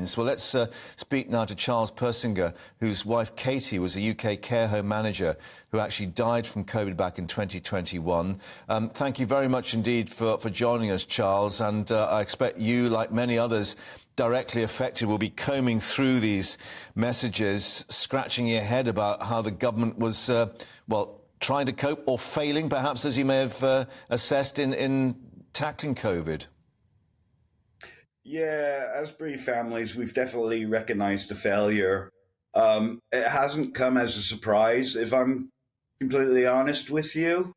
lines. Well, let's speak now to Charles Persinger, whose wife Katie was a UK care home manager who actually died from COVID back in 2021. Thank you very much indeed for joining us, Charles, and I expect you, like many others directly affected, will be combing through these messages, scratching your head about how the government was, well, trying to cope or failing, perhaps, as you may have assessed in tackling COVID. Yeah, as bereaved families, we've definitely recognised the failure. It hasn't come as a surprise, if I'm completely honest with you.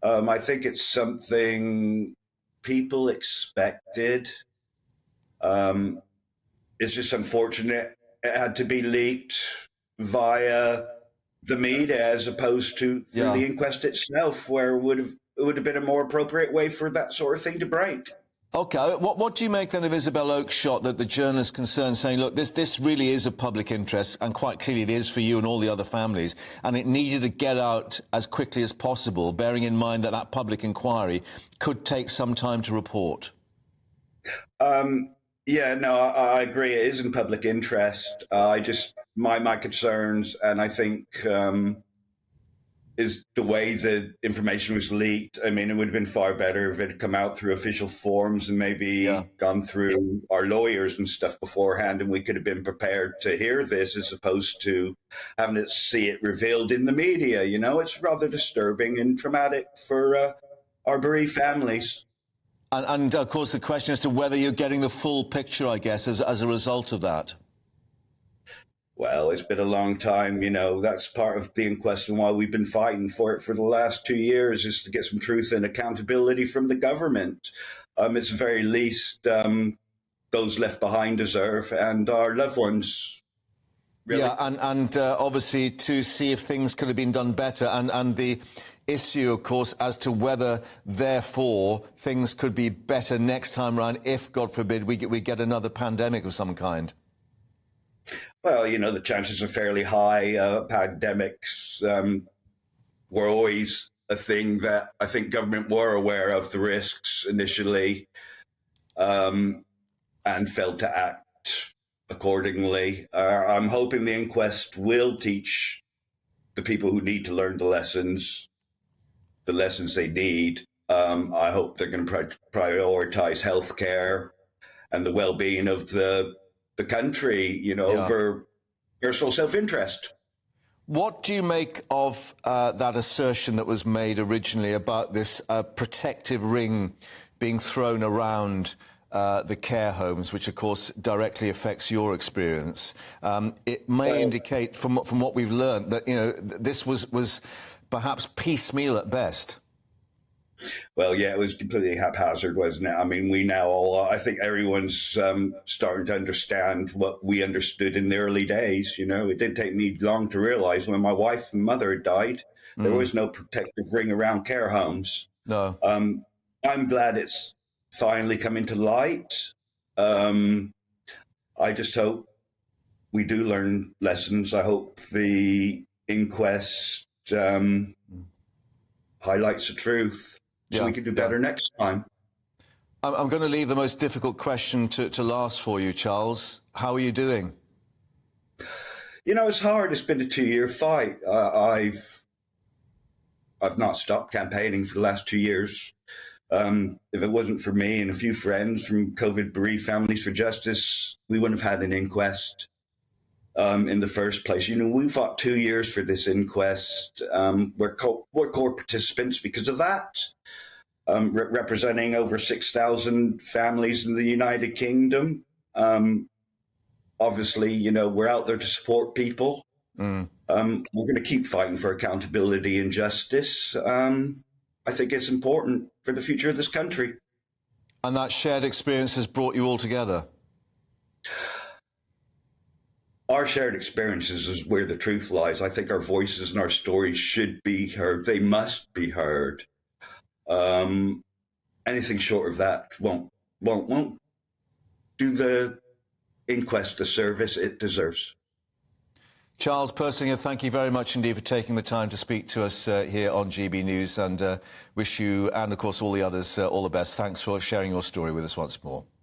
I think it's something people expected. It's just unfortunate it had to be leaked via the media as opposed to through the inquest itself, where it would have been a more appropriate way for that sort of thing to break. OK, what do you make then of Isabel Oak's shot that the journalist concerned, saying, look, this really is of public interest, and quite clearly it is for you and all the other families, and it needed to get out as quickly as possible, bearing in mind that that public inquiry could take some time to report? Yeah, no, I agree. It is in public interest. My concerns, and I think is the way the information was leaked. I mean, it would have been far better if it had come out through official forms and maybe gone through our lawyers and stuff beforehand, and we could have been prepared to hear this as opposed to having to see it revealed in the media. You know, it's rather disturbing and traumatic for our bereaved families. And of course, the question as to whether you're getting the full picture, I guess, as a result of that. Well, it's been a long time, you know, that's part of the inquest and why we've been fighting for it for the last 2 years, is to get some truth and accountability from the government. It's the very least those left behind deserve, and our loved ones. Really. Yeah, and obviously to see if things could have been done better, and the issue, of course, as to whether, therefore, things could be better next time round if, God forbid, we get another pandemic of some kind. Well, you know, the chances are fairly high. Pandemics were always a thing that I think government were aware of the risks initially and failed to act accordingly. I'm hoping the inquest will teach the people who need to learn the lessons they need. I hope they're going to prioritize healthcare and the well-being of the country, you know, over personal self-interest. What do you make of that assertion that was made originally about this protective ring being thrown around the care homes, which, of course, directly affects your experience? It may indicate, from what we've learned, that, you know, this was perhaps piecemeal at best. Well, yeah, it was completely haphazard, wasn't it? I mean, I think everyone's starting to understand what we understood in the early days. You know, it didn't take me long to realize when my wife and mother had died, there was no protective ring around care homes. No. I'm glad it's finally come into light. I just hope we do learn lessons. I hope the inquest highlights the truth so we can do better next time. I'm going to leave the most difficult question to last for you, Charles. How are you doing? You know, it's hard. It's been a 2-year fight. I've not stopped campaigning for the last 2 years. If it wasn't for me and a few friends from COVID bereaved Families for Justice, we wouldn't have had an inquest in the first place. You know, we fought 2 years for this inquest. We're core participants because of that, representing over 6,000 families in the United Kingdom. Obviously, you know, we're out there to support people. We're going to keep fighting for accountability and justice. I think it's important for the future of this country. And that shared experience has brought you all together? Our shared experiences is where the truth lies. I think our voices and our stories should be heard. They must be heard. Anything short of that won't do the inquest the service it deserves. Charles Persinger, thank you very much indeed for taking the time to speak to us here on GB News, and wish you and, of course, all the others all the best. Thanks for sharing your story with us once more.